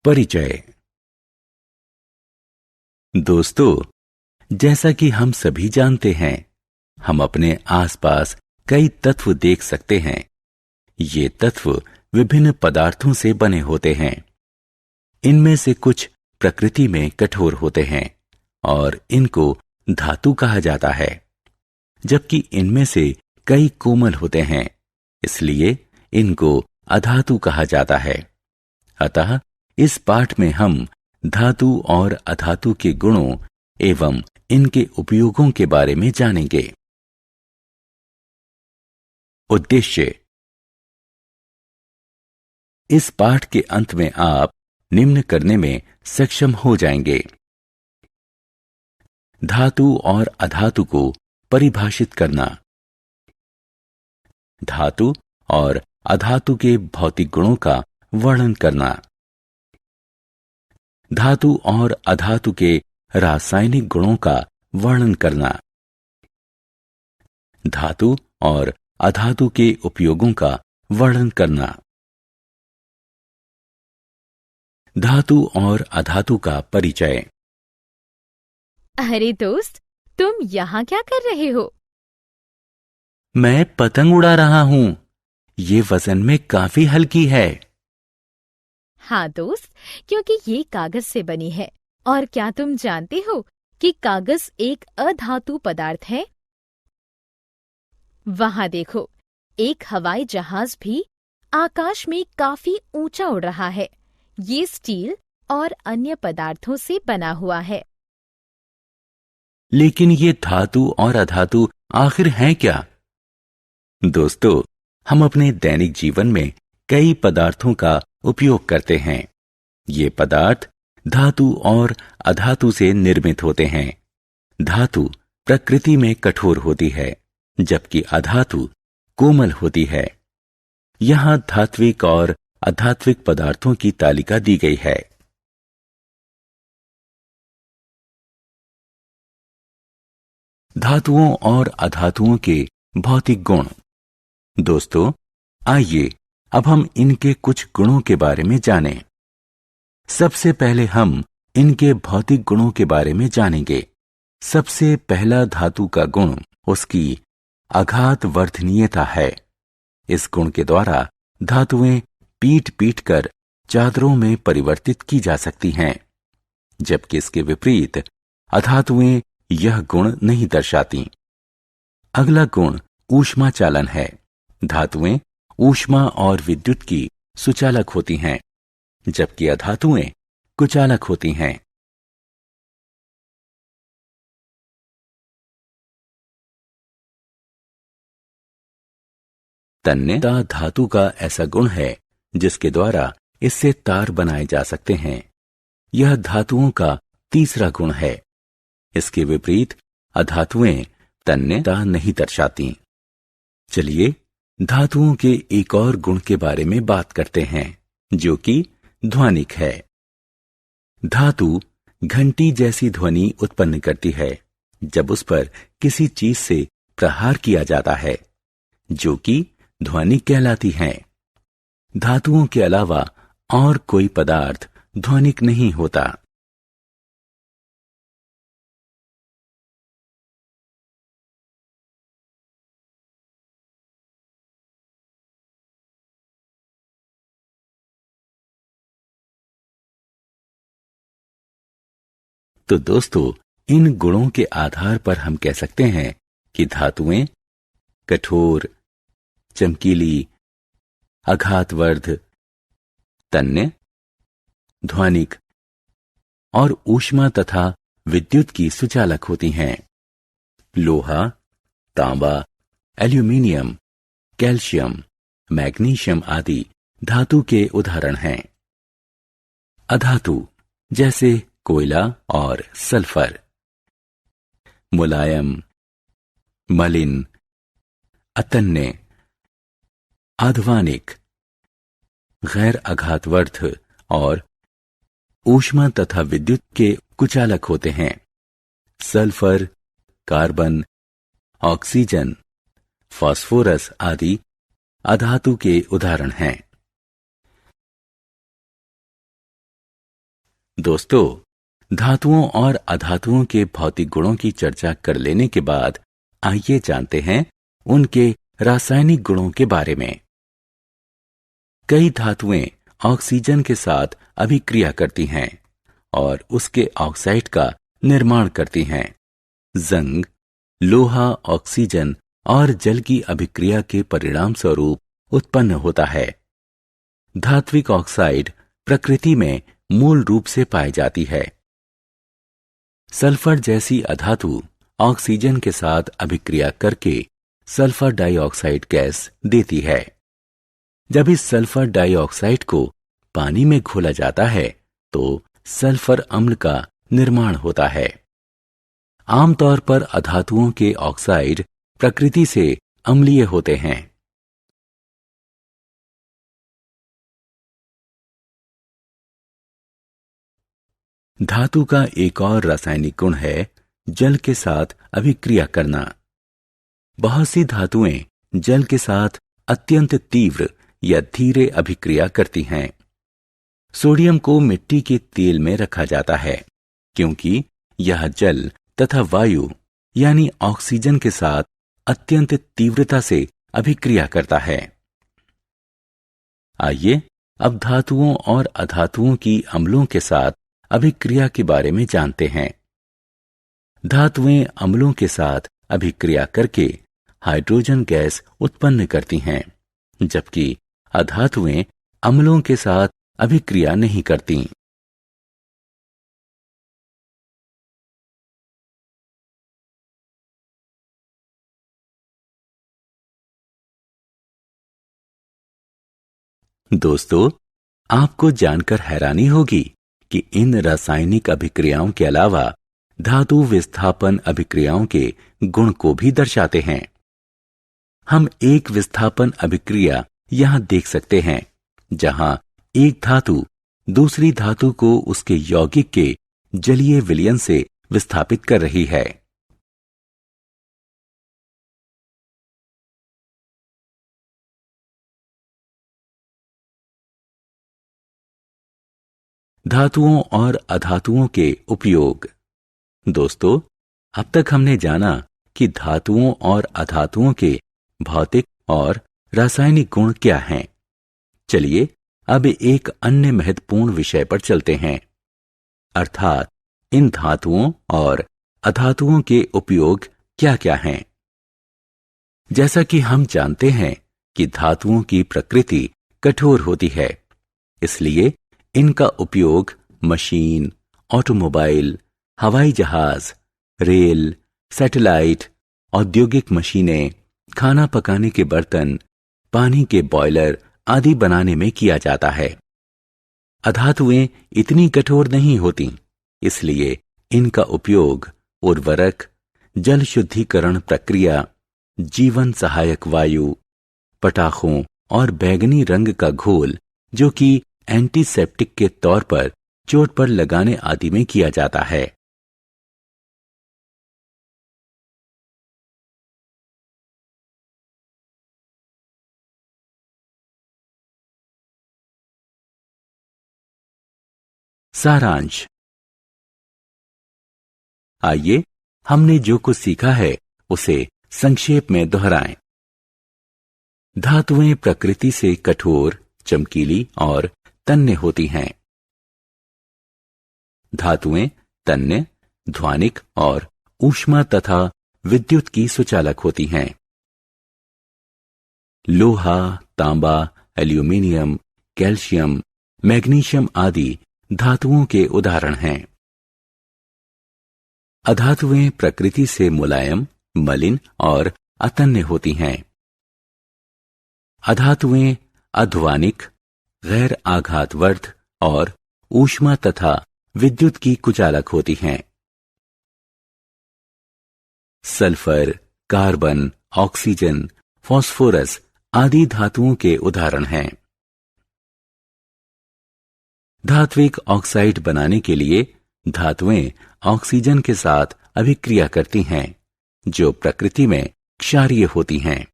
परिचय। दोस्तों, जैसा कि हम सभी जानते हैं, हम अपने आसपास कई तत्व देख सकते हैं। ये तत्व विभिन्न पदार्थों से बने होते हैं। इनमें से कुछ प्रकृति में कठोर होते हैं और इनको धातु कहा जाता है, जबकि इनमें से कई कोमल होते हैं, इसलिए इनको अधातु कहा जाता है। अतः इस पाठ में हम धातु और अधातु के गुणों एवं इनके उपयोगों के बारे में जानेंगे। उद्देश्य। इस पाठ के अंत में आप निम्न करने में सक्षम हो जाएंगे। धातु और अधातु को परिभाषित करना। धातु और अधातु के भौतिक गुणों का वर्णन करना। धातु और अधातु के रासायनिक गुणों का वर्णन करना। धातु और अधातु के उपयोगों का वर्णन करना। धातु और अधातु का परिचय। अरे दोस्त, तुम यहाँ क्या कर रहे हो? मैं पतंग उड़ा रहा हूं। ये वजन में काफी हल्की है। हाँ दोस्त, क्योंकि ये कागज से बनी है। और क्या तुम जानते हो कि कागज एक अधातु पदार्थ है? वहां देखो, एक हवाई जहाज भी आकाश में काफी ऊंचा उड़ रहा है। ये स्टील और अन्य पदार्थों से बना हुआ है। लेकिन ये धातु और अधातु आखिर हैं क्या? दोस्तों, हम अपने दैनिक जीवन में कई पदार्थों का उपयोग करते हैं। ये पदार्थ धातु और अधातु से निर्मित होते हैं। धातु प्रकृति में कठोर होती है, जबकि अधातु कोमल होती है। यहां धात्विक और अधात्विक पदार्थों की तालिका दी गई है। धातुओं और अधातुओं के भौतिक गुण। दोस्तों, आइए अब हम इनके कुछ गुणों के बारे में जानें। सबसे पहले हम इनके भौतिक गुणों के बारे में जानेंगे। सबसे पहला धातु का गुण उसकी आघात वर्धनीयता है। इस गुण के द्वारा धातुएं पीट पीट कर चादरों में परिवर्तित की जा सकती हैं, जबकि इसके विपरीत अधातुएं यह गुण नहीं दर्शाती। अगला गुण ऊष्मा चालन है। धातुएं ऊष्मा और विद्युत की सुचालक होती हैं, जबकि अधातुएं कुचालक होती हैं। तन्यता धातु का ऐसा गुण है जिसके द्वारा इससे तार बनाए जा सकते हैं। यह धातुओं का तीसरा गुण है। इसके विपरीत अधातुएं तन्यता नहीं दर्शाती। चलिए धातुओं के एक और गुण के बारे में बात करते हैं, जो कि ध्वनिक है। धातु घंटी जैसी ध्वनि उत्पन्न करती है जब उस पर किसी चीज से प्रहार किया जाता है, जो कि ध्वनि कहलाती है। धातुओं के अलावा और कोई पदार्थ ध्वनिक नहीं होता। तो दोस्तों, इन गुणों के आधार पर हम कह सकते हैं कि धातुएं कठोर, चमकीली, आघातवर्ध, तन्य, ध्वनिक और ऊष्मा तथा विद्युत की सुचालक होती हैं। लोहा, तांबा, एल्यूमीनियम, कैल्शियम, मैग्नीशियम आदि धातु के उदाहरण हैं। अधातु जैसे कोयला और सल्फर। मुलायम, मलिन, अतन्य, आध्वानिक, गैर आघातवर्ध और ऊष्मा तथा विद्युत के कुचालक होते हैं। सल्फर, कार्बन, ऑक्सीजन, फास्फोरस आदि अधातु के उदाहरण हैं। दोस्तों, धातुओं और अधातुओं के भौतिक गुणों की चर्चा कर लेने के बाद आइए जानते हैं उनके रासायनिक गुणों के बारे में। कई धातुएं ऑक्सीजन के साथ अभिक्रिया करती हैं और उसके ऑक्साइड का निर्माण करती हैं। जंग, लोहा ऑक्सीजन और जल की अभिक्रिया के परिणाम स्वरूप उत्पन्न होता है। धात्विक ऑक्साइड प्रकृति में मूल रूप से पाई जाती है। सल्फर जैसी अधातु ऑक्सीजन के साथ अभिक्रिया करके सल्फर डाइऑक्साइड गैस देती है। जब इस सल्फर डाइऑक्साइड को पानी में घोला जाता है तो सल्फर अम्ल का निर्माण होता है। आमतौर पर अधातुओं के ऑक्साइड प्रकृति से अम्लीय होते हैं। धातु का एक और रासायनिक गुण है जल के साथ अभिक्रिया करना। बहुत सी धातुएं जल के साथ अत्यंत तीव्र या धीरे अभिक्रिया करती हैं। सोडियम को मिट्टी के तेल में रखा जाता है क्योंकि यह जल तथा वायु यानी ऑक्सीजन के साथ अत्यंत तीव्रता से अभिक्रिया करता है। आइए अब धातुओं और अधातुओं की अम्लों के साथ अभिक्रिया के बारे में जानते हैं। धातुएं अम्लों के साथ अभिक्रिया करके हाइड्रोजन गैस उत्पन्न करती हैं, जबकि अधातुएं अम्लों के साथ अभिक्रिया नहीं करती। दोस्तों, आपको जानकर हैरानी होगी कि इन रासायनिक अभिक्रियाओं के अलावा धातु विस्थापन अभिक्रियाओं के गुण को भी दर्शाते हैं। हम एक विस्थापन अभिक्रिया यहां देख सकते हैं जहां एक धातु दूसरी धातु को उसके यौगिक के जलीय विलयन से विस्थापित कर रही है। धातुओं और अधातुओं के उपयोग। दोस्तों, अब तक हमने जाना कि धातुओं और अधातुओं के भौतिक और रासायनिक गुण क्या हैं। चलिए अब एक अन्य महत्वपूर्ण विषय पर चलते हैं, अर्थात इन धातुओं और अधातुओं के उपयोग क्या क्या हैं। जैसा कि हम जानते हैं कि धातुओं की प्रकृति कठोर होती है, इसलिए इनका उपयोग मशीन, ऑटोमोबाइल, हवाई जहाज, रेल, सैटेलाइट, औद्योगिक मशीनें, खाना पकाने के बर्तन, पानी के बॉयलर आदि बनाने में किया जाता है। अधातुएं इतनी कठोर नहीं होती, इसलिए इनका उपयोग उर्वरक, जल शुद्धिकरण प्रक्रिया, जीवन सहायक वायु, पटाखों और बैंगनी रंग का घोल जो कि एंटीसेप्टिक के तौर पर चोट पर लगाने आदि में किया जाता है। सारांश। आइए हमने जो कुछ सीखा है उसे संक्षेप में दोहराएं। धातुएं प्रकृति से कठोर, चमकीली और तन्य होती हैं। धातुएं तन्य, ध्वनिक और ऊष्मा तथा विद्युत की सुचालक होती हैं। लोहा, तांबा, एल्यूमीनियम, कैल्शियम, मैग्नीशियम आदि धातुओं के उदाहरण हैं। अधातुएं प्रकृति से मुलायम, मलिन और अतन्य होती हैं। अधातुएं अध्वानिक, गैर आघातवर्ध और ऊष्मा तथा विद्युत की कुचालक होती हैं। सल्फर, कार्बन, ऑक्सीजन, फास्फोरस आदि धातुओं के उदाहरण हैं। धात्विक ऑक्साइड बनाने के लिए धातुएं ऑक्सीजन के साथ अभिक्रिया करती हैं, जो प्रकृति में क्षारीय होती हैं।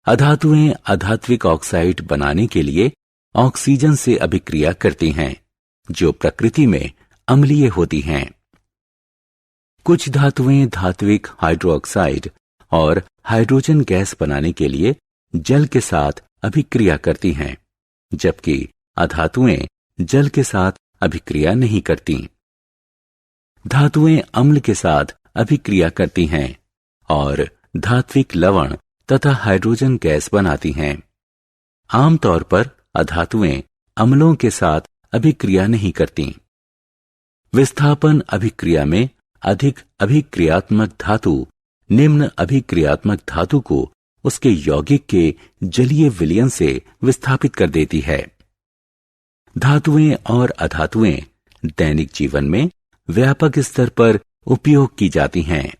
अधातुएं अधात्विक ऑक्साइड बनाने के लिए ऑक्सीजन से अभिक्रिया करती हैं, जो प्रकृति में अम्लीय होती हैं। कुछ धातुएं धात्विक हाइड्रोक्साइड और हाइड्रोजन गैस बनाने के लिए जल के साथ अभिक्रिया करती हैं, जबकि अधातुएं जल के साथ अभिक्रिया नहीं करती। धातुएं अम्ल के साथ अभिक्रिया करती हैं और धात्विक लवण तथा हाइड्रोजन गैस बनाती हैं। आमतौर पर अधातुएं अम्लों के साथ अभिक्रिया नहीं करती। विस्थापन अभिक्रिया में अधिक अभिक्रियात्मक धातु निम्न अभिक्रियात्मक धातु को उसके यौगिक के जलीय विलयन से विस्थापित कर देती है। धातुएं और अधातुएं दैनिक जीवन में व्यापक स्तर पर उपयोग की जाती हैं।